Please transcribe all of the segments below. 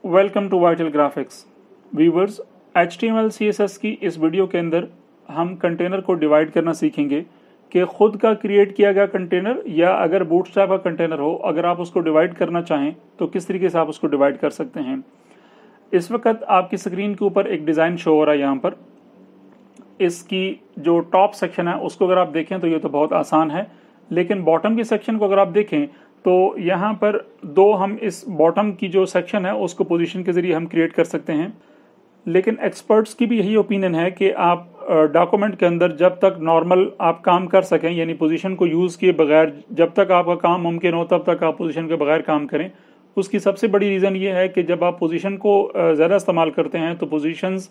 Welcome to Vital Graphics viewers. HTML CSS की इस video के अंदर हम कंटेनर को डिवाइड करना सीखेंगे कि खुद का क्रिएट किया गया कंटेनर या अगर बूटस्ट्रैप का कंटेनर हो, अगर आप उसको डिवाइड करना चाहें तो किस तरीके से आप उसको डिवाइड कर सकते हैं। इस वक्त आपकी स्क्रीन के ऊपर एक डिज़ाइन शो हो रहा है। यहाँ पर इसकी जो टॉप सेक्शन है उसको अगर आप देखें तो ये तो बहुत आसान है, लेकिन बॉटम की सेक्शन को अगर आप देखें तो यहाँ पर दो हम इस बॉटम की जो सेक्शन है उसको पोजीशन के ज़रिए हम क्रिएट कर सकते हैं। लेकिन एक्सपर्ट्स की भी यही ओपिनियन है कि आप डॉक्यूमेंट के अंदर जब तक नॉर्मल आप काम कर सकें, यानी पोजीशन को यूज़ किए बगैर जब तक आपका काम मुमकिन हो तब तक आप पोजीशन के बगैर काम करें। उसकी सबसे बड़ी रीज़न ये है कि जब आप पोजीशन को ज़्यादा इस्तेमाल करते हैं तो पोजीशंस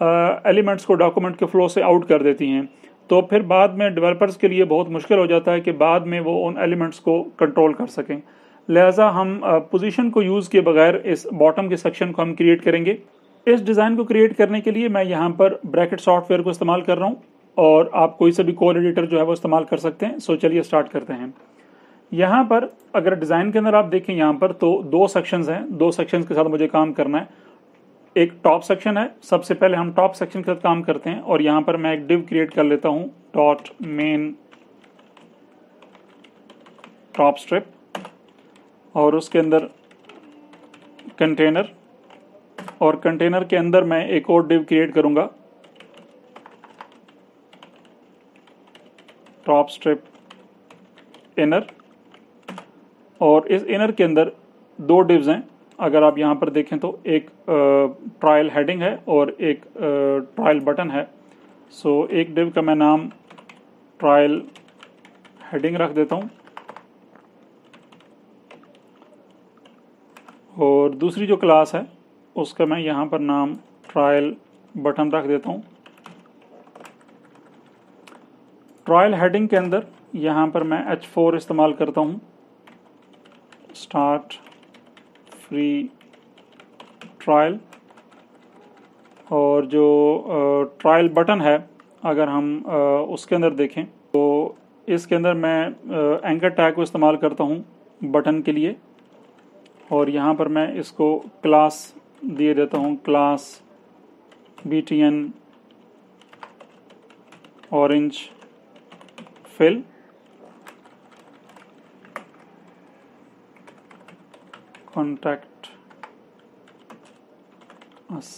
एलिमेंट्स को डॉक्यूमेंट के फ्लो से आउट कर देती हैं, तो फिर बाद में डेवलपर्स के लिए बहुत मुश्किल हो जाता है कि बाद में वो उन एलिमेंट्स को कंट्रोल कर सकें। लिहाजा हम पोजीशन को यूज़ किए बगैर इस बॉटम के सेक्शन को हम क्रिएट करेंगे। इस डिज़ाइन को क्रिएट करने के लिए मैं यहाँ पर ब्रैकेट सॉफ्टवेयर को इस्तेमाल कर रहा हूँ और आप कोई सा भी कोड एडिटर जो है वो इस्तेमाल कर सकते हैं। सो चलिए स्टार्ट करते हैं। यहाँ पर अगर डिज़ाइन के अंदर आप देखें यहाँ पर तो दो सेक्शंस हैं, दो सेक्शंस के साथ मुझे काम करना है। एक टॉप सेक्शन है, सबसे पहले हम टॉप सेक्शन के साथ काम करते हैं और यहाँ पर मैं एक डिव क्रिएट कर लेता हूँ डॉट मेन टॉप स्ट्रिप और उसके अंदर कंटेनर, और कंटेनर के अंदर मैं एक और डिव क्रिएट करूँगा टॉप स्ट्रिप इनर, और इस इनर के अंदर दो डिव्स हैं। अगर आप यहाँ पर देखें तो एक ट्रायल हेडिंग है और एक ट्रायल बटन है। सो एक डिव का मैं नाम ट्रायल हेडिंग रख देता हूँ और दूसरी जो क्लास है उसका मैं यहाँ पर नाम ट्रायल बटन रख देता हूँ। ट्रायल हेडिंग के अंदर यहाँ पर मैं H4 इस्तेमाल करता हूँ, स्टार्ट फ्री ट्रायल, और जो ट्रायल बटन है अगर हम उसके अंदर देखें तो इसके अंदर मैं एंकर टैग को इस्तेमाल करता हूँ बटन के लिए, और यहाँ पर मैं इसको क्लास दिए देता हूँ, class BTN orange fill, contact us.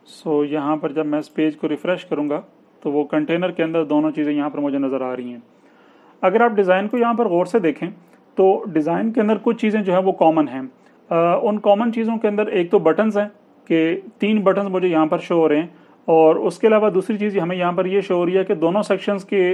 So यहाँ पर जब मैं इस पेज को रिफ़्रेश करूँगा तो वो कंटेनर के अंदर दोनों चीज़ें यहाँ पर मुझे नज़र आ रही हैं। अगर आप डिज़ाइन को यहाँ पर गौर से देखें तो डिज़ाइन के अंदर कुछ चीज़ें जो है वो कॉमन हैं। उन कॉमन चीज़ों के अंदर एक तो बटन्स हैं कि 3 बटन्स मुझे यहाँ पर शो हो रहे हैं, और उसके अलावा दूसरी चीज़ हमें यहाँ पर ये शो हो रही है कि दोनों सेक्शंस के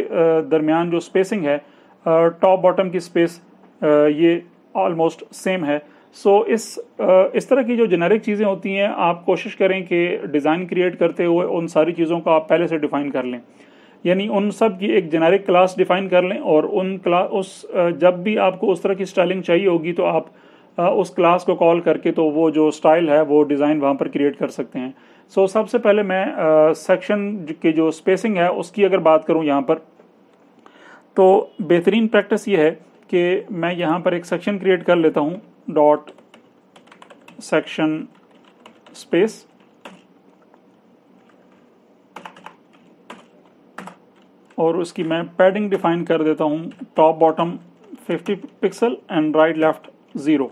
दरमियान जो स्पेसिंग है, टॉप बॉटम की स्पेस ये ऑलमोस्ट सेम है। सो इस तरह की जो जेनेरिक चीज़ें होती हैं आप कोशिश करें कि डिज़ाइन क्रिएट करते हुए उन सारी चीज़ों को आप पहले से डिफ़ाइन कर लें, यानी उन सब की एक जेनेरिक क्लास डिफ़ाइन कर लें, और उन क्लास जब भी आपको उस तरह की स्टाइलिंग चाहिए होगी तो आप उस क्लास को कॉल करके तो वो जो स्टाइल है वो डिज़ाइन वहाँ पर क्रिएट कर सकते हैं। सो सबसे पहले मैं सेक्शन की जो स्पेसिंग है उसकी अगर बात करूँ यहाँ पर, तो बेहतरीन प्रैक्टिस ये है कि मैं यहाँ पर एक सेक्शन क्रिएट कर लेता हूँ डॉट सेक्शन स्पेस, और उसकी मैं पैडिंग डिफाइन कर देता हूँ top bottom 50 pixel and right left 0।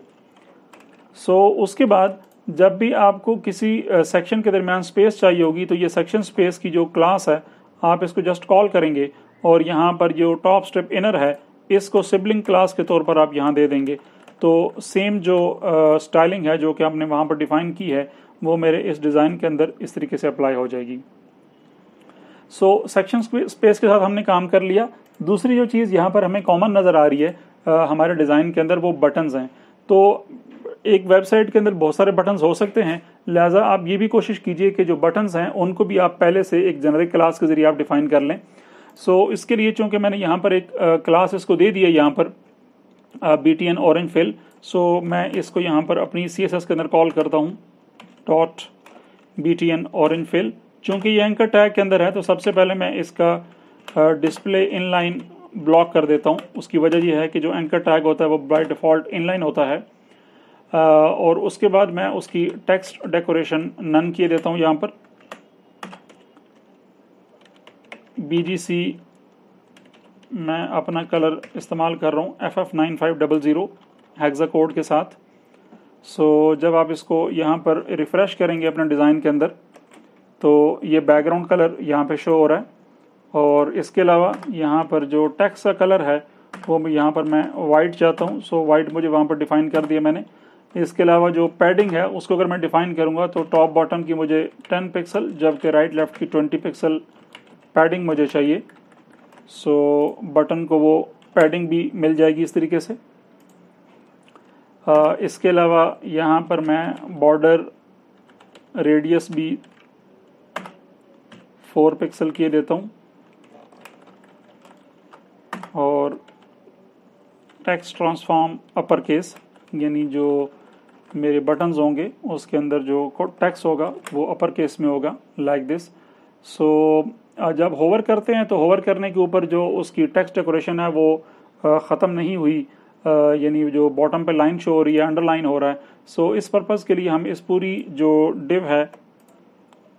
सो उसके बाद जब भी आपको किसी सेक्शन के दरमियान स्पेस चाहिए होगी तो ये सेक्शन स्पेस की जो क्लास है आप इसको जस्ट कॉल करेंगे, और यहाँ पर जो टॉप स्ट्रिप इनर है इसको सिबलिंग क्लास के तौर पर आप यहाँ दे देंगे। तो सेम जो स्टाइलिंग है जो कि आपने वहाँ पर डिफ़ाइन की है वो मेरे इस डिज़ाइन के अंदर इस तरीके से अप्लाई हो जाएगी। सो सेक्शन स्पेस के साथ हमने काम कर लिया। दूसरी जो चीज़ यहाँ पर हमें कॉमन नज़र आ रही है हमारे डिज़ाइन के अंदर वो बटन्स हैं। तो एक वेबसाइट के अंदर बहुत सारे बटन्स हो सकते हैं, लिहाजा आप ये भी कोशिश कीजिए कि जो बटन्स हैं उनको भी आप पहले से एक जेनेरिक क्लास के ज़रिए आप डिफ़ाइन कर लें। सो इसके लिए चूँकि मैंने यहाँ पर एक क्लास इसको दे दी है यहाँ पर BTN ऑरेंज फिल, सो मैं इसको यहाँ पर अपनी CSS के अंदर कॉल करता हूँ डॉट BTN ऑरेंज फिल। चूँकि ये एंकर टैग के अंदर है तो सबसे पहले मैं इसका डिस्प्ले इनलाइन ब्लॉक कर देता हूँ। उसकी वजह यह है कि जो एंकर टैग होता है वो बाय डिफ़ॉल्ट इनलाइन होता है। और उसके बाद मैं उसकी टेक्स्ट डेकोरेशन नन किए देता हूँ। यहाँ पर BGC मैं अपना कलर इस्तेमाल कर रहा हूँ FF9500 हेक्सा कोड के साथ। सो जब आप इसको यहाँ पर रिफ़्रेश करेंगे अपने डिज़ाइन के अंदर तो ये बैकग्राउंड कलर यहाँ पे शो हो रहा है। और इसके अलावा यहाँ पर जो टेक्स्ट का कलर है वो यहाँ पर मैं वाइट चाहता हूँ। सो वाइट मुझे वहाँ पर डिफ़ाइन कर दिया मैंने। इसके अलावा जो पैडिंग है उसको अगर मैं डिफ़ाइन करूँगा तो टॉप बॉटम की मुझे 10 पिक्सल जबकि राइट लेफ़्ट की 20 पिक्सल पैडिंग मुझे चाहिए। सो बटन को वो पैडिंग भी मिल जाएगी इस तरीके से। इसके अलावा यहाँ पर मैं बॉर्डर रेडियस भी 4 पिक्सल किए देता हूँ। और टेक्स्ट ट्रांसफॉर्म अपर केस यानी जो मेरे बटन्स होंगे उसके अंदर जो टेक्स्ट होगा वो अपर केस में होगा लाइक दिस। सो जब होवर करते हैं तो होवर करने के ऊपर जो उसकी टेक्स्ट डेकोरेशन है वो ख़त्म नहीं हुई, यानी जो बॉटम पे लाइन शो हो रही है अंडरलाइन हो रहा है। सो इस पर्पज़ के लिए हम इस पूरी जो डिव है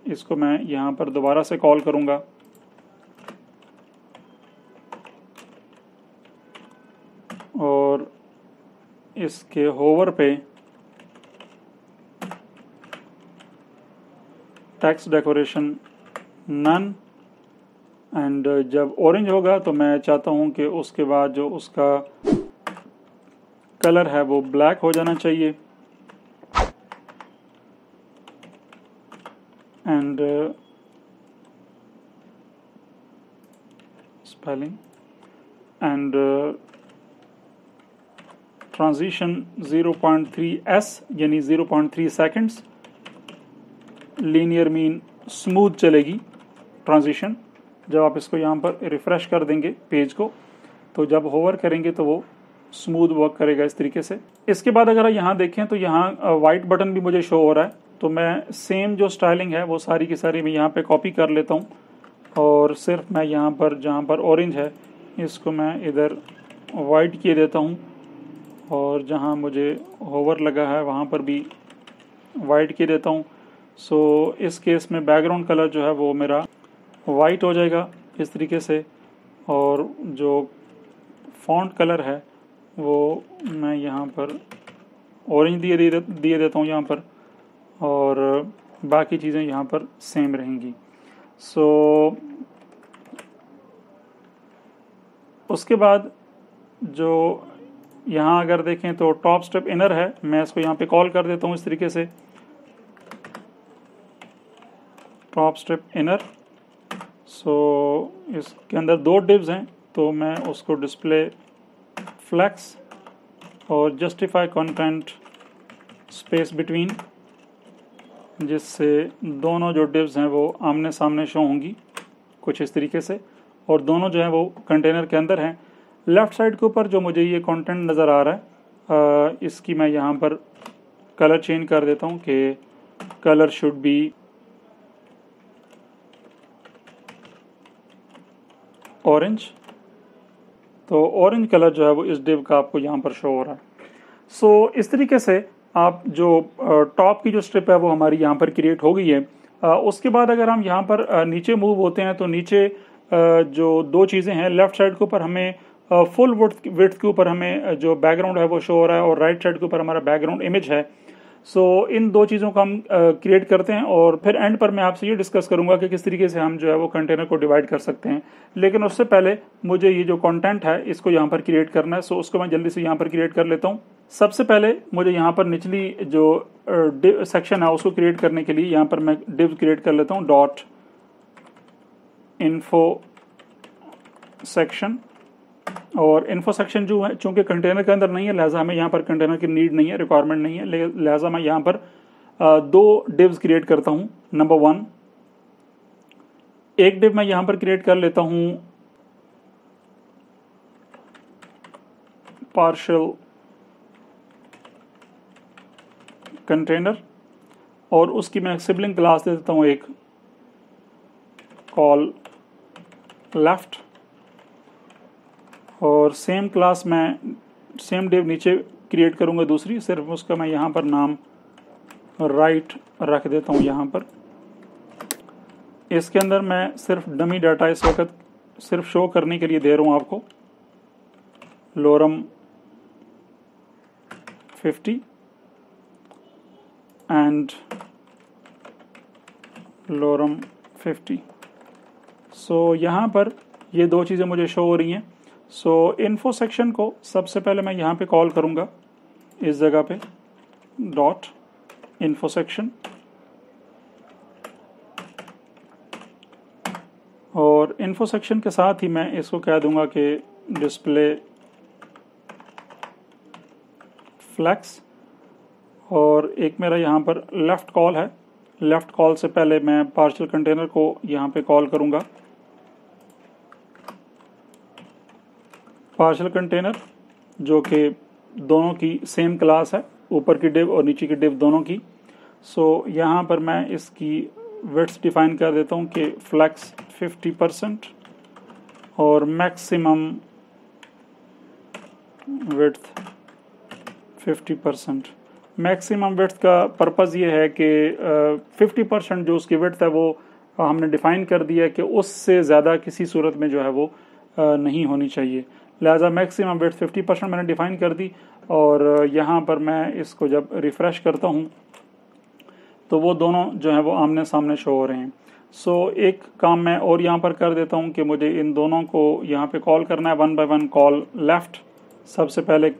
इसको मैं यहाँ पर दोबारा से कॉल करूँगा और इसके होवर पे टेक्स्ट डेकोरेशन नन एंड जब ऑरेंज होगा तो मैं चाहता हूँ कि उसके बाद जो उसका कलर है वो ब्लैक हो जाना चाहिए। And spelling and transition 0.3s यानी 0.3 सेकंड्स। लीनियर मीन स्मूथ चलेगी ट्रांजिशन। जब आप इसको यहाँ पर रिफ़्रेश कर देंगे पेज को तो जब होवर करेंगे तो वो स्मूथ वर्क करेगा इस तरीके से। इसके बाद अगर यहाँ देखें तो यहाँ वाइट बटन भी मुझे शो हो रहा है। तो मैं सेम जो स्टाइलिंग है वो सारी की सारी मैं यहाँ पे कॉपी कर लेता हूँ और सिर्फ मैं यहाँ पर जहाँ पर ऑरेंज है इसको मैं इधर वाइट किए देता हूँ और जहाँ मुझे होवर लगा है वहाँ पर भी वाइट किए देता हूँ। सो इस केस में बैकग्राउंड कलर जो है वो मेरा वाइट हो जाएगा इस तरीके से। और जो फॉन्ट कलर है वो मैं यहाँ पर ऑरेंज दिए देता हूँ यहाँ पर और बाकी चीज़ें यहाँ पर सेम रहेंगी। सो उसके बाद जो यहाँ अगर देखें तो टॉप स्टेप इनर है, मैं इसको यहाँ पे कॉल कर देता हूँ इस तरीके से टॉप स्टेप इनर। सो इसके अंदर 2 डिव्स हैं तो मैं उसको डिस्प्ले फ्लेक्स और जस्टिफाई कंटेंट स्पेस बिटवीन, जिससे दोनों जो डिव्स हैं वो आमने सामने शो होंगी कुछ इस तरीके से और दोनों जो है वो कंटेनर के अंदर हैं। लेफ़्ट साइड के ऊपर जो मुझे ये कंटेंट नज़र आ रहा है इसकी मैं यहाँ पर कलर चेंज कर देता हूँ कि कलर शुड बी ऑरेंज। तो ऑरेंज कलर जो है वो इस डिव का आपको यहाँ पर शो हो रहा है। सो इस तरीके से आप जो टॉप की जो स्ट्रिप है वो हमारी यहाँ पर क्रिएट हो गई है। उसके बाद अगर हम यहाँ पर नीचे मूव होते हैं तो नीचे जो 2 चीज़ें हैं, लेफ़्ट साइड के ऊपर हमें फुल विड्थ के ऊपर हमें जो बैकग्राउंड है वो शो हो रहा है और राइट साइड के ऊपर हमारा बैकग्राउंड इमेज है। सो इन 2 चीज़ों को हम क्रिएट करते हैं और फिर एंड पर मैं आपसे ये डिस्कस करूंगा कि किस तरीके से हम जो है वो कंटेनर को डिवाइड कर सकते हैं। लेकिन उससे पहले मुझे ये जो कंटेंट है इसको यहाँ पर क्रिएट करना है। सो उसको मैं जल्दी से यहाँ पर क्रिएट कर लेता हूँ। सबसे पहले मुझे यहाँ पर निचली जो डिव सेक्शन है उसको क्रिएट करने के लिए यहाँ पर मैं डिव क्रिएट कर लेता हूँ डॉट इन्फो सेक्शन। और इन्फो सेक्शन जो है चूंकि कंटेनर के अंदर नहीं है लिहाजा हमें यहाँ पर कंटेनर की नीड नहीं है, रिक्वायरमेंट नहीं है, लिहाजा मैं यहाँ पर 2 डिव्स क्रिएट करता हूँ। नंबर 1, एक डिव मैं यहाँ पर क्रिएट कर लेता हूँ पार्शियल कंटेनर और उसकी मैं सिबलिंग क्लास दे देता हूँ एक कॉल लेफ्ट। और सेम क्लास मैं सेम डिव नीचे क्रिएट करूँगा दूसरी, सिर्फ उसका मैं यहाँ पर नाम राइट रख देता हूँ यहाँ पर। इसके अंदर मैं सिर्फ डमी डाटा इस वक्त सिर्फ शो करने के लिए दे रहा हूँ आपको, लोरम 50 एंड लोरम 50। सो यहाँ पर ये दो चीज़ें मुझे शो हो रही हैं। सो इन्फो सेक्शन को सबसे पहले मैं यहाँ पे कॉल करूँगा, इस जगह पे डॉट इन्फो सेक्शन, और इन्फो सेक्शन के साथ ही मैं इसको कह दूंगा कि डिस्प्ले फ्लैक्स, और एक मेरा यहाँ पर लेफ़्ट कॉल है। लेफ़्ट कॉल से पहले मैं पार्शियल कंटेनर को यहाँ पे कॉल करूँगा। पार्शियल कंटेनर जो कि दोनों की सेम क्लास है, ऊपर की डिव और नीचे की डिव दोनों की। सो यहाँ पर मैं इसकी विड्थ डिफाइन कर देता हूँ कि फ्लैक्स 50% और मैक्सिमम विड्थ 50%। मैक्सिमम विड्थ का पर्पज़ ये है कि 50% जो उसकी विड्थ है वो हमने डिफ़ाइन कर दिया है कि उससे ज़्यादा किसी सूरत में जो है वो नहीं होनी चाहिए। लिहाजा मैक्सिमम विड्थ 50% मैंने डिफ़ाइन कर दी, और यहाँ पर मैं इसको जब रिफ़्रेश करता हूँ तो वो दोनों जो हैं वो आमने सामने शो हो रहे हैं। सो एक काम मैं और यहाँ पर कर देता हूँ कि मुझे इन दोनों को यहाँ पे कॉल करना है, one by one call left. सबसे पहले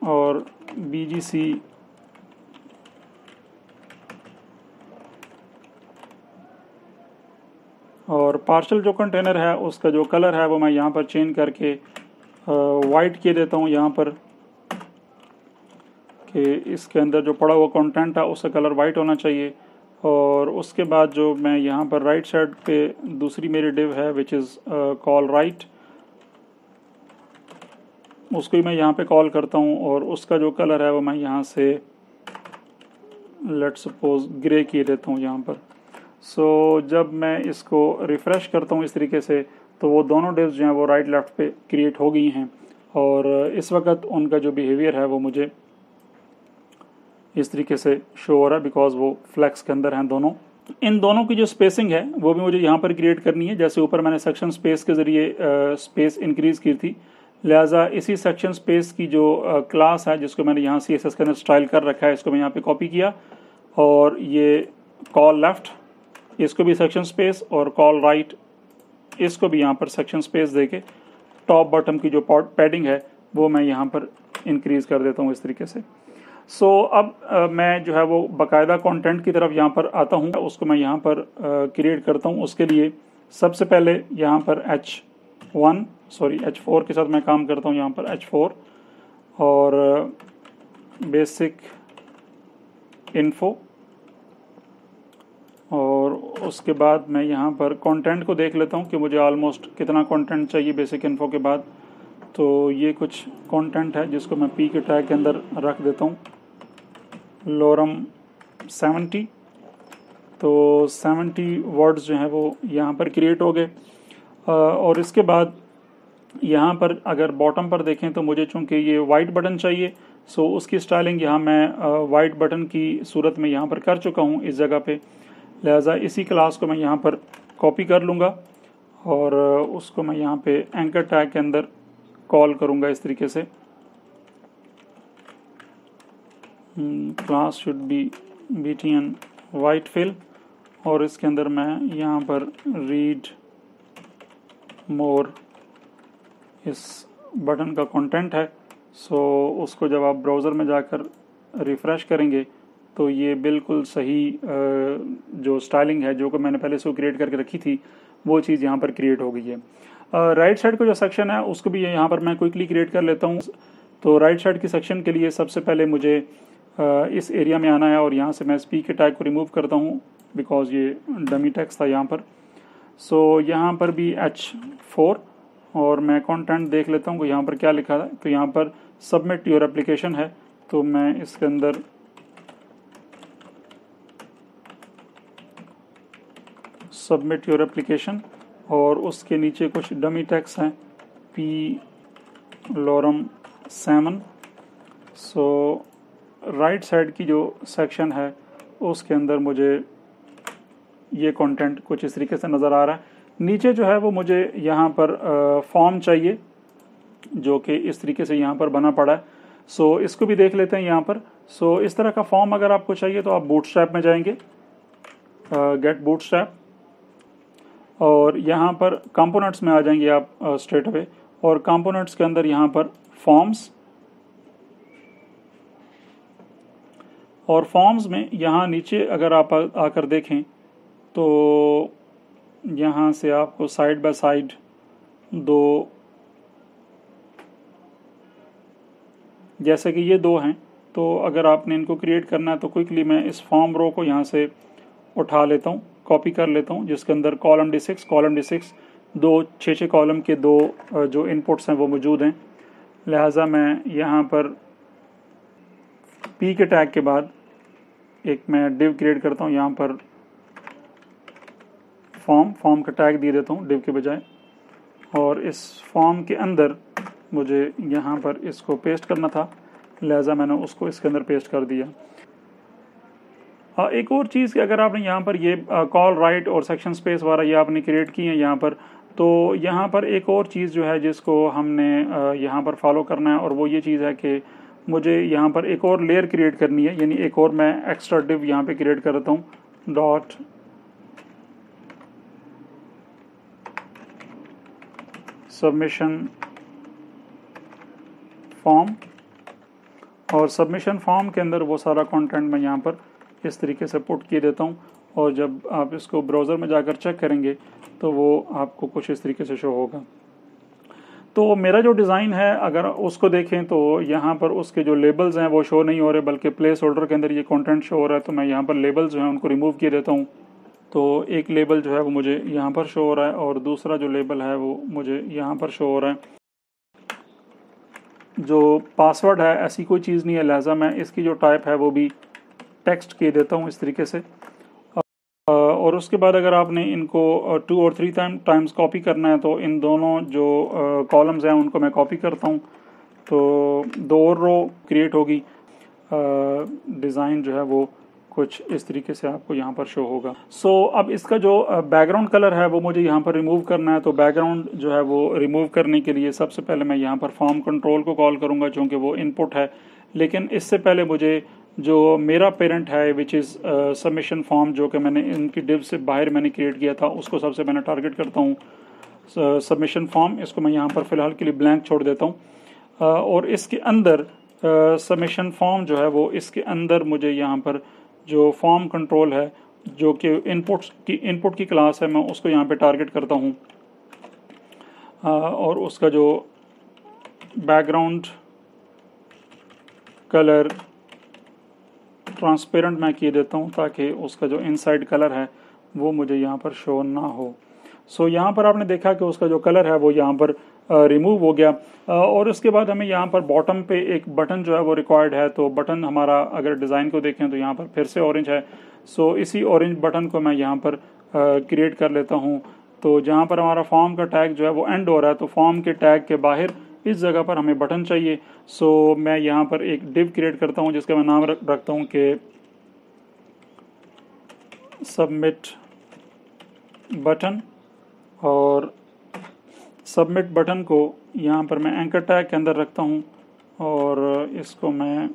और BGC और पार्शियल जो कंटेनर है उसका जो कलर है वो मैं यहाँ पर चेंज करके वाइट किए देता हूँ यहाँ पर, कि इसके अंदर जो पड़ा हुआ कंटेंट है उसका कलर वाइट होना चाहिए। और उसके बाद जो मैं यहाँ पर राइट साइड पे दूसरी मेरी डिव है विच इज़ कॉल राइट, उसको ही मैं यहाँ पे कॉल करता हूँ, और उसका जो कलर है वो मैं यहाँ से लेट्स सपोज ग्रे किए देता हूँ यहाँ पर। सो जब मैं इसको रिफ़्रेश करता हूँ इस तरीके से, तो वो दोनों डिव्स जो हैं वो राइट लेफ़्ट पे क्रिएट हो गई हैं, और इस वक्त उनका जो बिहेवियर है वो मुझे इस तरीके से शो हो रहा है बिकॉज वो फ्लैक्स के अंदर हैं दोनों। इन दोनों की जो स्पेसिंग है वो भी मुझे यहाँ पर क्रिएट करनी है, जैसे ऊपर मैंने सेक्शन स्पेस के ज़रिए स्पेस इंक्रीज़ की थी। लिहाजा इसी सेक्शन स्पेस की जो क्लास है जिसको मैंने यहाँ CSS के अंदर स्टाइल कर रखा है, इसको मैं यहाँ पे कॉपी किया, और ये कॉल लेफ़्ट इसको भी सेक्शन स्पेस, और कॉल राइट इसको भी यहाँ पर सेक्शन स्पेस देके टॉप बॉटम की जो पैडिंग है वो मैं यहाँ पर इंक्रीज़ कर देता हूँ इस तरीके से। सो अब मैं जो है वो बाकायदा कंटेंट की तरफ यहाँ पर आता हूँ, उसको मैं यहाँ पर क्रिएट करता हूँ। उसके लिए सबसे पहले यहाँ पर H4 के साथ मैं काम करता हूँ, यहाँ पर H4 और बेसिक इन्फो, और उसके बाद मैं यहाँ पर कंटेंट को देख लेता हूँ कि मुझे ऑलमोस्ट कितना कंटेंट चाहिए बेसिक इन्फो के बाद। तो ये कुछ कंटेंट है जिसको मैं P के टैग के अंदर रख देता हूँ, लोरम 70। तो 70 वर्ड्स जो हैं वो यहाँ पर क्रिएट हो गए, और इसके बाद यहाँ पर अगर बॉटम पर देखें तो मुझे चूँकि ये वाइट बटन चाहिए, सो उसकी स्टाइलिंग यहाँ मैं वाइट बटन की सूरत में यहाँ पर कर चुका हूँ इस जगह पे। लिहाजा इसी क्लास को मैं यहाँ पर कॉपी कर लूँगा, और उसको मैं यहाँ पे एंकर टैग के अंदर कॉल करूँगा इस तरीके से। Class should be BTN white fill, और इसके अंदर मैं यहाँ पर रीड मोर इस बटन का कंटेंट है। सो उसको जब आप ब्राउज़र में जाकर रिफ़्रेश करेंगे तो ये बिल्कुल सही जो स्टाइलिंग है जो कि मैंने पहले से क्रिएट करके रखी थी वो चीज़ यहाँ पर क्रिएट हो गई है। राइट साइड का जो सेक्शन है उसको भी यहाँ पर मैं क्विकली क्रिएट कर लेता हूँ। तो राइट साइड की सेक्शन के लिए सबसे पहले मुझे इस एरिया में आना है, और यहाँ से मैं P के टैग को रिमूव करता हूँ बिकॉज ये डमी टेक्स्ट था यहाँ पर। सो यहाँ पर भी H4, और मैं कंटेंट देख लेता हूँ कि यहाँ पर क्या लिखा है। तो यहाँ पर सबमिट योर एप्लीकेशन है, तो मैं इसके अंदर सबमिट योर एप्लीकेशन, और उसके नीचे कुछ डमी टेक्स्ट हैं, पी लॉरम सैमन। सो राइट साइड की जो सेक्शन है उसके अंदर मुझे ये कंटेंट कुछ इस तरीके से नज़र आ रहा है। नीचे जो है वो मुझे यहाँ पर फॉर्म चाहिए जो कि इस तरीके से यहाँ पर बना पड़ा है। सो इसको भी देख लेते हैं यहाँ पर। सो इस तरह का फॉर्म अगर आपको चाहिए तो आप बूटस्ट्रैप में जाएंगे, गेट बूटस्ट्रैप, और यहाँ पर कंपोनेंट्स में आ जाएंगे आप स्ट्रेट अवे, और कंपोनेंट्स के अंदर यहाँ पर फॉर्म्स, और फॉर्म्स में यहाँ नीचे अगर आप आकर देखें तो यहाँ से आपको साइड बाय साइड दो, जैसे कि ये दो हैं, तो अगर आपने इनको क्रिएट करना है तो क्विकली मैं इस फॉर्म रो को यहाँ से उठा लेता हूँ, कॉपी कर लेता हूँ, जिसके अंदर कॉलम D6 दो 6 कॉलम के दो जो इनपुट्स हैं वो मौजूद हैं। लिहाजा मैं यहाँ पर P के टैग के बाद एक मैं डिव क्रिएट करता हूँ, यहाँ पर फॉर्म का टैग दे देता हूँ डिव के बजाय, और इस फॉर्म के अंदर मुझे यहाँ पर इसको पेस्ट करना था, लिहाजा मैंने उसको इसके अंदर पेस्ट कर दिया। एक और चीज़ कि अगर आपने यहाँ पर ये कॉल राइट और सेक्शन स्पेस वाला ये आपने क्रिएट की है यहाँ पर, तो यहाँ पर एक और चीज़ जो है जिसको हमने यहाँ पर फॉलो करना है, और वो ये चीज़ है कि मुझे यहाँ पर एक और लेयर क्रिएट करनी है, यानी एक और मैं एक्स्ट्रा डिव यहाँ पे क्रिएट करता हूँ, डॉट सबमिशन फॉर्म, और सबमिशन फॉर्म के अंदर वो सारा कंटेंट मैं यहाँ पर इस तरीके से पुट किए देता हूँ, और जब आप इसको ब्राउज़र में जाकर चेक करेंगे तो वो आपको कुछ इस तरीके से शो होगा। तो मेरा जो डिज़ाइन है अगर उसको देखें तो यहाँ पर उसके जो लेबल्स हैं वो शो नहीं हो रहे, बल्कि प्लेस होल्डर के अंदर ये कंटेंट शो हो रहा है। तो मैं यहाँ पर लेबल्स जो हैं उनको रिमूव किए देता हूँ। तो एक लेबल जो है वो मुझे यहाँ पर शो हो रहा है, और दूसरा जो लेबल है वो मुझे यहाँ पर शो हो रहा है। जो पासवर्ड है ऐसी कोई चीज़ नहीं है, लिहाजा मैं इसकी जो टाइप है वो भी टेक्स्ट किए देता हूँ इस तरीके से। और उसके बाद अगर आपने इनको 2 और 3 टाइम्स कॉपी करना है तो इन दोनों जो कॉलम्स हैं उनको मैं कॉपी करता हूँ, तो 2 और रो क्रिएट होगी। डिज़ाइन जो है वो कुछ इस तरीके से आपको यहाँ पर शो होगा। सो अब इसका जो बैकग्राउंड कलर है वो मुझे यहाँ पर रिमूव करना है। तो बैकग्राउंड जो है वो रिमूव करने के लिए सबसे पहले मैं यहाँ पर फॉर्म कंट्रोल को कॉल करूँगा, चूँकि वो इनपुट है। लेकिन इससे पहले मुझे जो मेरा पेरेंट है विच इज़ सबमिशन फॉर्म, जो कि मैंने इनकी डिव से बाहर मैंने क्रिएट किया था, उसको सबसे मैंने टारगेट करता हूँ सबमिशन फॉर्म। इसको मैं यहाँ पर फ़िलहाल के लिए ब्लैंक छोड़ देता हूँ, और इसके अंदर सबमिशन फॉर्म जो है वो इसके अंदर मुझे यहाँ पर जो फॉर्म कंट्रोल है जो कि इनपुट की क्लास है, मैं उसको यहाँ पे टारगेट करता हूँ, और उसका जो बैकग्राउंड कलर ट्रांसपेरेंट मैं किए देता हूँ ताकि उसका जो इनसाइड कलर है वो मुझे यहाँ पर शो ना हो। सो यहाँ पर आपने देखा कि उसका जो कलर है वो यहाँ पर रिमूव हो गया। और उसके बाद हमें यहाँ पर बॉटम पे एक बटन जो है वो रिक्वायर्ड है। तो बटन हमारा अगर डिज़ाइन को देखें तो यहाँ पर फिर से ऑरेंज है। सो इसी ऑरेंज बटन को मैं यहाँ पर क्रिएट कर लेता हूँ। तो जहाँ पर हमारा फॉर्म का टैग जो है वो एंड हो रहा है, तो फॉर्म के टैग के बाहर इस जगह पर हमें बटन चाहिए। सो मैं यहाँ पर एक डिव क्रिएट करता हूँ जिसका मैं नाम रखता हूँ कि सबमिट बटन, और सबमिट बटन को यहाँ पर मैं एंकर टैग के अंदर रखता हूँ, और इसको मैं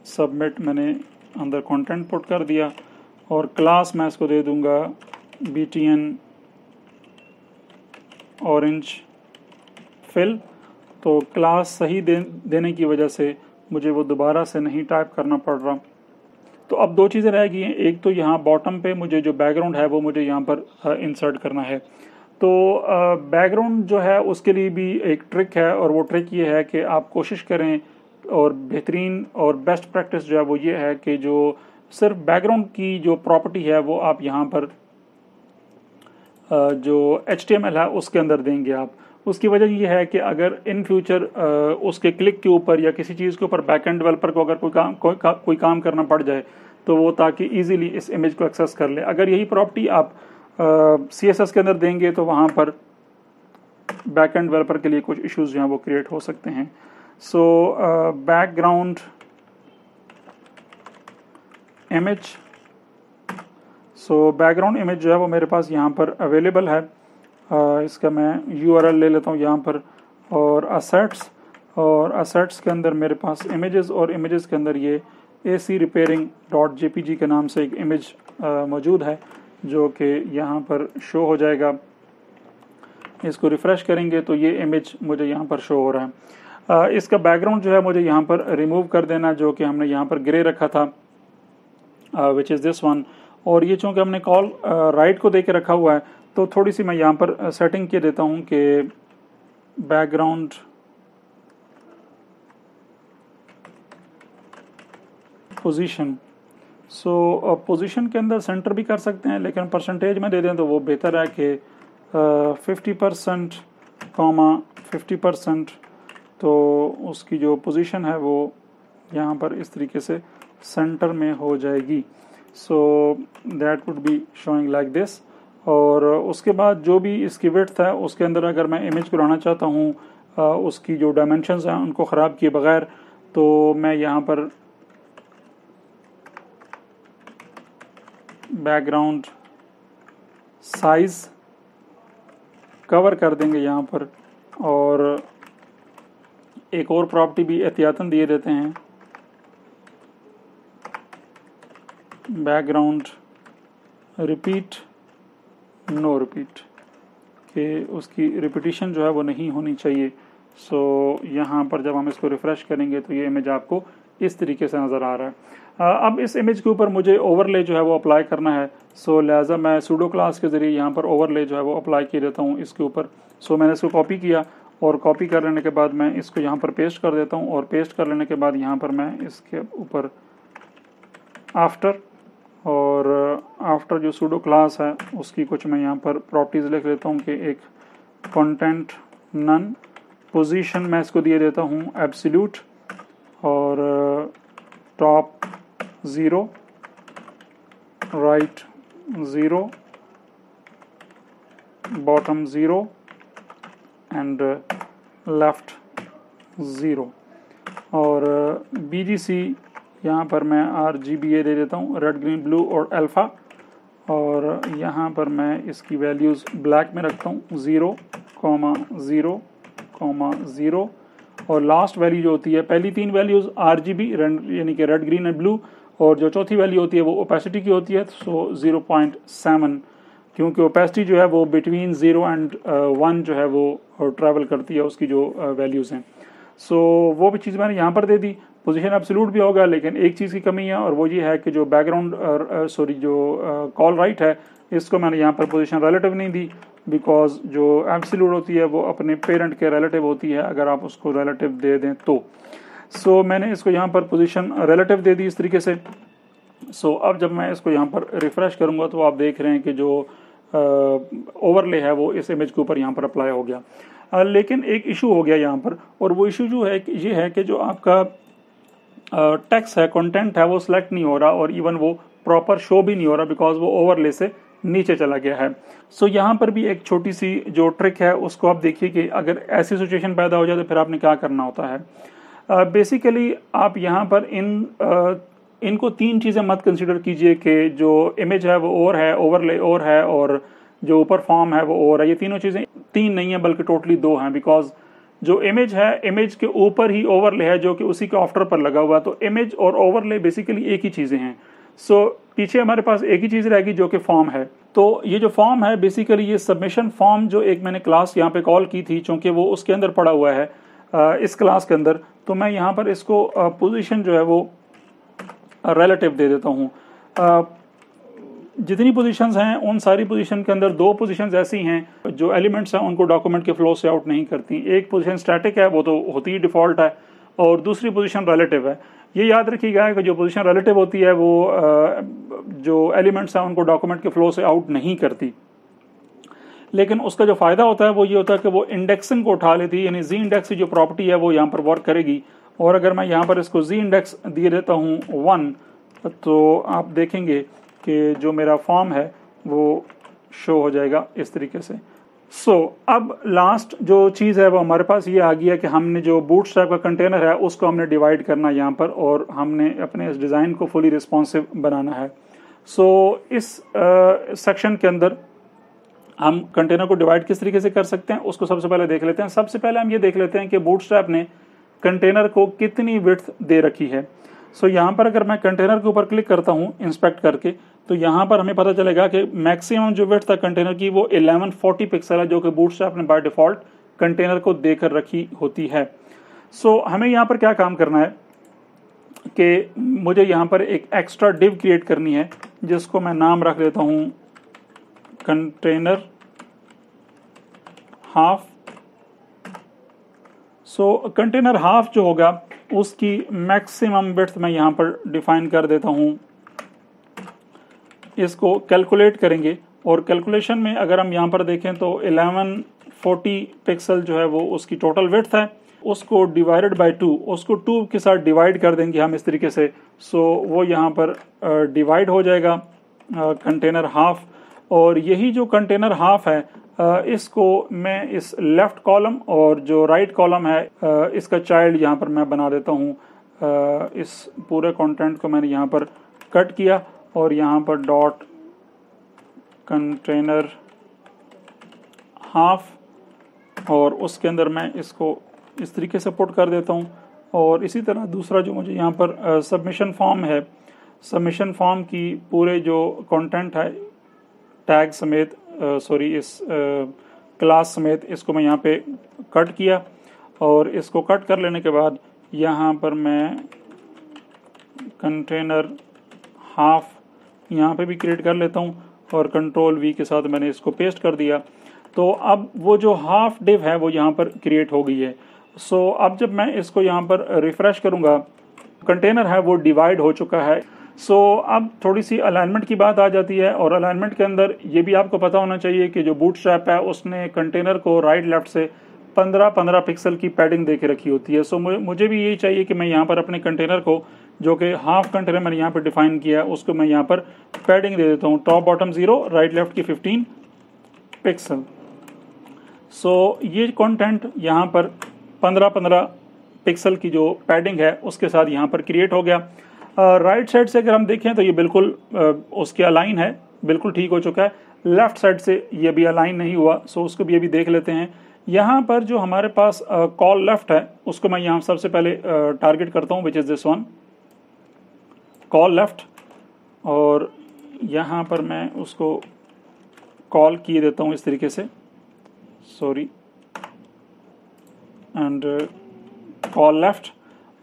सबमिट मैंने अंदर कंटेंट पुट कर दिया, और क्लास मैं इसको दे दूँगा BTN ऑरेंज फिल। तो क्लास सही देने की वजह से मुझे वो दोबारा से नहीं टाइप करना पड़ रहा। तो अब 2 चीज़ें रह गई हैं। एक तो यहाँ बॉटम पे मुझे जो बैकग्राउंड है वो मुझे यहाँ पर इंसर्ट करना है। तो बैकग्राउंड जो है उसके लिए भी एक ट्रिक है, और वो ट्रिक ये है कि आप कोशिश करें, और बेहतरीन और बेस्ट प्रैक्टिस जो है वो ये है कि जो सिर्फ बैकग्राउंड की जो प्रॉपर्टी है वो आप यहाँ पर जो HTML है उसके अंदर देंगे आप। उसकी वजह ये है कि अगर इन फ्यूचर उसके क्लिक के ऊपर या किसी चीज़ के ऊपर बैकएंड डेवलपर को अगर कोई काम करना पड़ जाए तो वो ताकि इजीली इस इमेज को एक्सेस कर ले। अगर यही प्रॉपर्टी आप CSS के अंदर देंगे तो वहाँ पर बैकएंड डेवलपर के लिए कुछ इश्यूज जो हैं वो क्रिएट हो सकते हैं। So background image, so background image जो है वो मेरे पास यहाँ पर अवेलेबल है। इसका मैं URL ले लेता हूँ यहाँ पर, और असेट्स के अंदर मेरे पास इमेजेस, और इमेजेस के अंदर ये acrepairing.jpg के नाम से एक इमेज मौजूद है जो कि यहाँ पर शो हो जाएगा। इसको रिफ़्रेश करेंगे तो ये इमेज मुझे यहाँ पर शो हो रहा है। इसका बैकग्राउंड जो है मुझे यहाँ पर रिमूव कर देना, जो कि हमने यहाँ पर ग्रे रखा था, विच इज़ दिस वन। और ये चूँकि हमने कॉल राइट को दे के रखा हुआ है तो थोड़ी सी मैं यहाँ पर सेटिंग के देता हूँ कि बैकग्राउंड पोजीशन, सो पोजीशन के अंदर सेंटर भी कर सकते हैं, लेकिन परसेंटेज में दे दें तो वो बेहतर है कि 50%, 50%, तो उसकी जो पोजीशन है वो यहाँ पर इस तरीके से सेंटर में हो जाएगी। So that would be showing like this. और उसके बाद जो भी इसकी विड्थ है उसके अंदर अगर मैं इमेज को लाना चाहता हूँ उसकी जो डायमेंशंस हैं उनको ख़राब किए बगैर, तो मैं यहाँ पर बैकग्राउंड साइज कवर कर देंगे यहाँ पर, और एक और प्रॉपर्टी भी एहतियातन दिए देते हैं, बैकग्राउंड रिपीट नो रिपीट, कि उसकी रिपीटिशन जो है वो नहीं होनी चाहिए। सो यहाँ पर जब हम इसको रिफ़्रेश करेंगे तो ये इमेज आपको इस तरीके से नज़र आ रहा है। अब इस इमेज के ऊपर मुझे ओवरले जो है वो अप्लाई करना है। सो लिहाजा मैं सूडो क्लास के ज़रिए यहाँ पर ओवरले जो है वो अप्लाई किए देता हूँ इसके ऊपर। सो मैंने इसको कॉपी किया, और कॉपी कर लेने के बाद मैं इसको यहाँ पर पेस्ट कर देता हूँ, और पेस्ट कर लेने के बाद यहाँ पर मैं इसके ऊपर आफ्टर, और आफ्टर जो सूडो क्लास है उसकी कुछ मैं यहाँ पर प्रॉपर्टीज़ लिख लेता हूँ कि एक कंटेंट नन, पोजीशन मैं इसको दिए देता हूँ एब्सोल्यूट, और top 0, right 0, bottom 0 and left 0, और BGC यहाँ पर मैं RGBA दे देता हूँ, रेड ग्रीन ब्लू और अल्फ़ा, और यहाँ पर मैं इसकी वैल्यूज़ ब्लैक में रखता हूँ 0,0,0, और लास्ट वैल्यू जो होती है, पहली 3 वैल्यूज़ RGB यानी कि रेड ग्रीन एंड ब्लू, और जो चौथी वैल्यू होती है वो ओपेसिटी की होती है, सो 0.7, क्योंकि ओपेसिटी जो है वो बिटवीन 0 एंड 1 जो है वो ट्रैवल करती है उसकी जो वैल्यूज़ हैं। सो वो भी चीज़ मैंने यहाँ पर दे दी। पोजीशन एब्सोल्यूट भी होगा, लेकिन एक चीज़ की कमी है, और वो ये है कि जो बैकग्राउंड जो कॉल राइट है इसको मैंने यहाँ पर पोजीशन रिलेटिव नहीं दी, बिकॉज जो एब्सोल्यूट होती है वो अपने पेरेंट के रिलेटिव होती है अगर आप उसको रिलेटिव दे दें तो। सो मैंने इसको यहाँ पर पोजीशन रिलेटिव दे दी इस तरीके से। सो अब जब मैं इसको यहाँ पर रिफ़्रेश करूँगा तो आप देख रहे हैं कि जो ओवरले है वो इस इमेज के ऊपर यहाँ पर अप्लाई हो गया। लेकिन एक इशू हो गया यहाँ पर, और वो इशू जो है ये है कि जो आपका टेक्स्ट है, कंटेंट है, वो सिलेक्ट नहीं हो रहा, और इवन वो प्रॉपर शो भी नहीं हो रहा बिकॉज वो ओवरले से नीचे चला गया है। सो यहाँ पर भी एक छोटी सी जो ट्रिक है उसको आप देखिए कि अगर ऐसी सिचुएशन पैदा हो जाए तो फिर आपने क्या करना होता है। बेसिकली आप यहाँ पर इनको 3 चीज़ें मत कंसिडर कीजिए कि जो इमेज है वो और है, ओवरले और है, और जो ऊपर फॉर्म है वो और है। ये तीनों चीज़ें 3 नहीं है बल्कि टोटली 2 हैं, बिकॉज जो इमेज है, इमेज के ऊपर ही ओवरले है जो कि उसी के आफ्टर पर लगा हुआ है, तो इमेज और ओवरले बेसिकली एक ही चीज़ें हैं। सो पीछे हमारे पास एक ही चीज़ रहेगी जो कि फॉर्म है। तो ये जो फॉर्म है बेसिकली ये सबमिशन फॉर्म जो एक मैंने क्लास यहाँ पे कॉल की थी, चूँकि वो उसके अंदर पड़ा हुआ है इस क्लास के अंदर, तो मैं यहाँ पर इसको पोजीशन जो है वो रिलेटिव दे देता हूँ। जितनी पोजीशंस हैं उन सारी पोजीशन के अंदर 2 पोजीशंस ऐसी हैं जो एलिमेंट्स हैं उनको डॉक्यूमेंट के फ्लो से आउट नहीं करती। एक पोजीशन स्टैटिक है, वो तो होती ही डिफ़ॉल्ट है, और दूसरी पोजीशन रिलेटिव है। ये याद रखिएगा कि जो पोजीशन रिलेटिव होती है वो जो एलिमेंट्स हैं उनको डॉक्यूमेंट के फ्लो से आउट नहीं करती, लेकिन उसका जो फ़ायदा होता है वो ये होता है कि वो इंडेक्सिंग को उठा लेती है, यानी जी इंडेक्स की जो प्रॉपर्टी है वो यहाँ पर वर्क करेगी। और अगर मैं यहाँ पर इसको जी इंडेक्स दिए देता हूँ 1, तो आप देखेंगे कि जो मेरा फॉर्म है वो शो हो जाएगा इस तरीके से। अब लास्ट जो चीज़ है वो हमारे पास ये आ गई है कि हमने जो बूटस्ट्रैप का कंटेनर है उसको हमने डिवाइड करना है यहाँ पर, और हमने अपने इस डिज़ाइन को फुली रिस्पॉन्सिव बनाना है। इस सेक्शन के अंदर हम कंटेनर को डिवाइड किस तरीके से कर सकते हैं उसको सबसे पहले देख लेते हैं। सबसे पहले हम ये देख लेते हैं कि बूटस्ट्रैप ने कंटेनर को कितनी विड्थ दे रखी है। यहाँ पर अगर मैं कंटेनर के ऊपर क्लिक करता हूँ इंस्पेक्ट करके, तो यहाँ पर हमें पता चलेगा कि मैक्सिमम जो विड्थ था कंटेनर की वो 1140 पिक्सल है, जो कि बूटस्ट्रैप ने बाय डिफॉल्ट कंटेनर को देकर रखी होती है। हमें यहाँ पर क्या काम करना है कि मुझे यहाँ पर एक एक्स्ट्रा डिव क्रिएट करनी है, जिसको मैं नाम रख देता हूँ कंटेनर हाफ। कंटेनर हाफ जो होगा उसकी मैक्सिमम विड्थ मैं यहाँ पर डिफाइन कर देता हूँ। इसको कैलकुलेट करेंगे, और कैलकुलेशन में अगर हम यहाँ पर देखें तो 1140 पिक्सल जो है वो उसकी टोटल विड्थ है, उसको डिवाइडेड बाय 2, उसको 2 के साथ डिवाइड कर देंगे हम इस तरीके से। वो यहाँ पर डिवाइड हो जाएगा कंटेनर हाफ। और यही जो कंटेनर हाफ है इसको मैं इस लेफ्ट कॉलम और जो राइट कॉलम है इसका चाइल्ड यहाँ पर मैं बना देता हूँ। इस पूरे कंटेंट को मैंने यहाँ पर कट किया और यहाँ पर डॉट कंटेनर हाफ, और उसके अंदर मैं इसको इस तरीके से पुट कर देता हूँ। और इसी तरह दूसरा जो मुझे यहाँ पर सबमिशन फॉर्म है, सबमिशन फॉर्म की पूरे जो कंटेंट है टैग समेत इस क्लास समेत इसको मैं यहाँ पे कट किया, और इसको कट कर लेने के बाद यहाँ पर मैं कंटेनर हाफ यहाँ पे भी क्रिएट कर लेता हूँ, और कंट्रोल वी के साथ मैंने इसको पेस्ट कर दिया। तो अब वो जो हाफ डिव है वो यहाँ पर क्रिएट हो गई है। अब जब मैं इसको यहाँ पर रिफ्रेश करूँगा, कंटेनर है वो डिवाइड हो चुका है। अब थोड़ी सी अलाइनमेंट की बात आ जाती है, और अलाइनमेंट के अंदर ये भी आपको पता होना चाहिए कि जो बूटस्ट्रैप है उसने कंटेनर को राइट लेफ्ट से 15-15 पिक्सल की पैडिंग दे के रखी होती है। मुझे भी यही चाहिए कि मैं यहाँ पर अपने कंटेनर को, जो कि हाफ कंटेनर मैंने यहाँ पर डिफाइन किया, उसको मैं यहाँ पर पैडिंग दे देता हूँ टॉप बॉटम 0, राइट लेफ्ट की 15 पिक्सल। ये कंटेंट यहाँ पर 15-15 पिक्सल की जो पैडिंग है उसके साथ यहाँ पर क्रिएट हो गया। राइट साइड से अगर हम देखें तो ये बिल्कुल उसके अलाइन है, बिल्कुल ठीक हो चुका है। लेफ्ट साइड से ये भी अलाइन नहीं हुआ, उसको भी अभी देख लेते हैं। यहाँ पर जो हमारे पास कॉल लेफ्ट है उसको मैं यहाँ सबसे पहले टारगेट करता हूँ, which is this one call left, और यहाँ पर मैं उसको कॉल किए देता हूँ इस तरीके से, एंड कॉल लेफ्ट।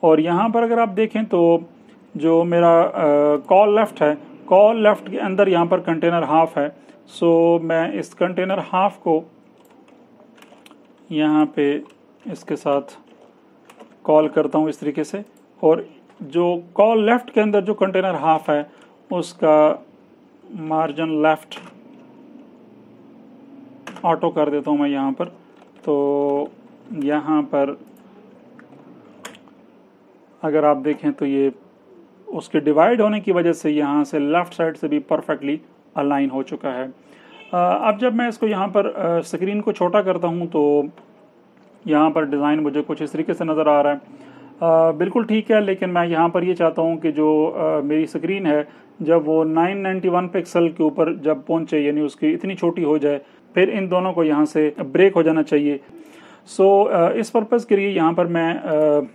और यहाँ पर अगर आप देखें तो जो मेरा कॉल लेफ्ट है, कॉल लेफ्ट के अंदर यहाँ पर कंटेनर हाफ है। मैं इस कंटेनर हाफ को यहाँ पे इसके साथ कॉल करता हूँ इस तरीके से, और जो कॉल लेफ्ट के अंदर जो कंटेनर हाफ है उसका मार्जिन लेफ्ट ऑटो कर देता हूँ मैं यहाँ पर। तो यहाँ पर अगर आप देखें तो ये उसके डिवाइड होने की वजह से यहाँ से लेफ्ट साइड से भी परफेक्टली अलाइन हो चुका है। अब जब मैं इसको यहाँ पर स्क्रीन को छोटा करता हूँ तो यहाँ पर डिज़ाइन मुझे कुछ इस तरीके से नज़र आ रहा है। बिल्कुल ठीक है, लेकिन मैं यहाँ पर ये चाहता हूँ कि जो मेरी स्क्रीन है जब वो 991 पिक्सल के ऊपर जब पहुँचे, यानी उसकी इतनी छोटी हो जाए, फिर इन दोनों को यहाँ से ब्रेक हो जाना चाहिए। इस पर्पज़ के लिए यहाँ पर मैं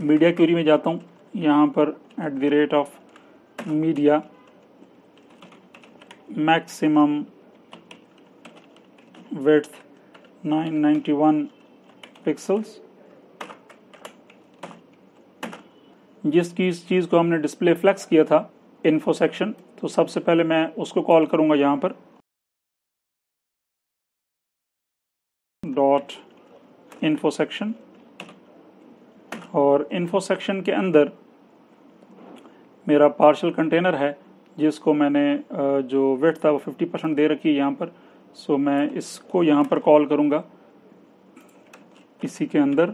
मीडिया क्यूरी में जाता हूँ, यहाँ पर @media मैक्सिमम विड्थ 991 पिक्सल्स, जिसकी इस चीज़ को हमने डिस्प्ले फ्लेक्स किया था इन्फो सेक्शन। तो सबसे पहले मैं उसको कॉल करूँगा यहाँ पर डॉट इन्फो सेक्शन, और इन्फो सेक्शन के अंदर मेरा पार्शियल कंटेनर है जिसको मैंने जो विड्थ था वो 50% दे रखी है यहाँ पर। मैं इसको यहाँ पर कॉल करूँगा इसी के अंदर,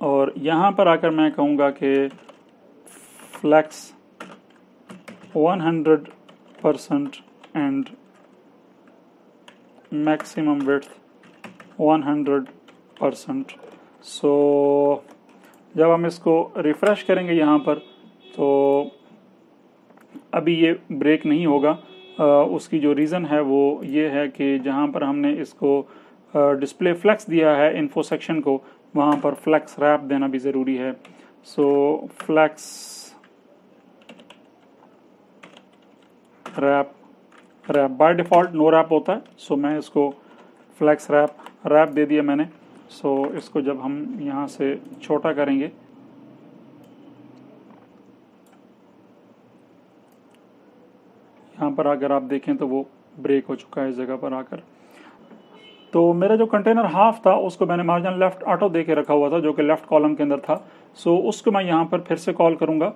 और यहाँ पर आकर मैं कहूँगा कि flex 100% and maximum width 100%। सो जब हम इसको रिफ़्रेश करेंगे यहाँ पर तो अभी ये ब्रेक नहीं होगा। उसकी जो रीज़न है वो ये है कि जहाँ पर हमने इसको डिस्प्ले फ्लेक्स दिया है इन्फो सेक्शन को, वहाँ पर फ्लेक्स रैप देना भी ज़रूरी है। So flex wrap by default no wrap होता है, सो मैं इसको फ्लेक्स रैप दे दिया मैंने। सो इसको जब हम यहाँ से छोटा करेंगे यहाँ पर अगर आप देखें तो वो ब्रेक हो चुका है इस जगह पर आकर। तो मेरा जो कंटेनर हाफ था उसको मैंने मार्जिन लेफ्ट ऑटो दे के रखा हुआ था जो कि लेफ्ट कॉलम के अंदर था। सो उसको मैं यहाँ पर फिर से कॉल करूँगा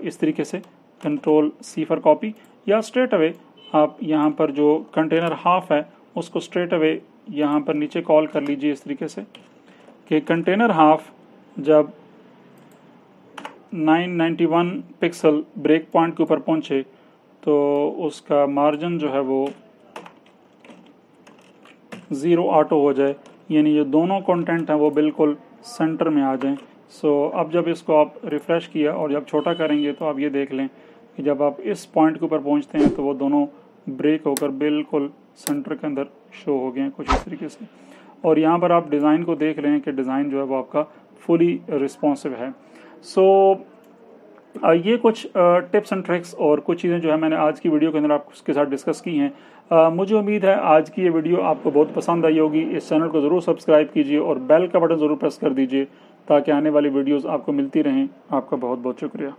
इस तरीके से, कंट्रोल C फॉर कॉपी, या स्ट्रेट अवे आप यहाँ पर जो कंटेनर हाफ है उसको स्ट्रेट अवे यहाँ पर नीचे कॉल कर लीजिए इस तरीके से कि कंटेनर हाफ जब 991 पिक्सल ब्रेक पॉइंट के ऊपर पहुँचे तो उसका मार्जिन जो है वो 0 ऑटो हो जाए, यानी ये दोनों कंटेंट हैं वो बिल्कुल सेंटर में आ जाएं। सो अब जब इसको आप रिफ़्रेश किया और जब छोटा करेंगे तो आप ये देख लें कि जब आप इस पॉइंट के ऊपर पहुंचते हैं तो वो दोनों ब्रेक होकर बिल्कुल सेंटर के अंदर शो हो गए हैं कुछ इस तरीके से। और यहाँ पर आप डिज़ाइन को देख रहे हैं कि डिज़ाइन जो है वो आपका फुली रिस्पॉन्सिव है। सो ये कुछ टिप्स एंड ट्रिक्स और कुछ चीज़ें जो है मैंने आज की वीडियो के अंदर आपके साथ डिस्कस की हैं। मुझे उम्मीद है आज की ये वीडियो आपको बहुत पसंद आई होगी। इस चैनल को ज़रूर सब्सक्राइब कीजिए और बेल का बटन ज़रूर प्रेस कर दीजिए ताकि आने वाली वीडियोस आपको मिलती रहें। आपका बहुत बहुत शुक्रिया।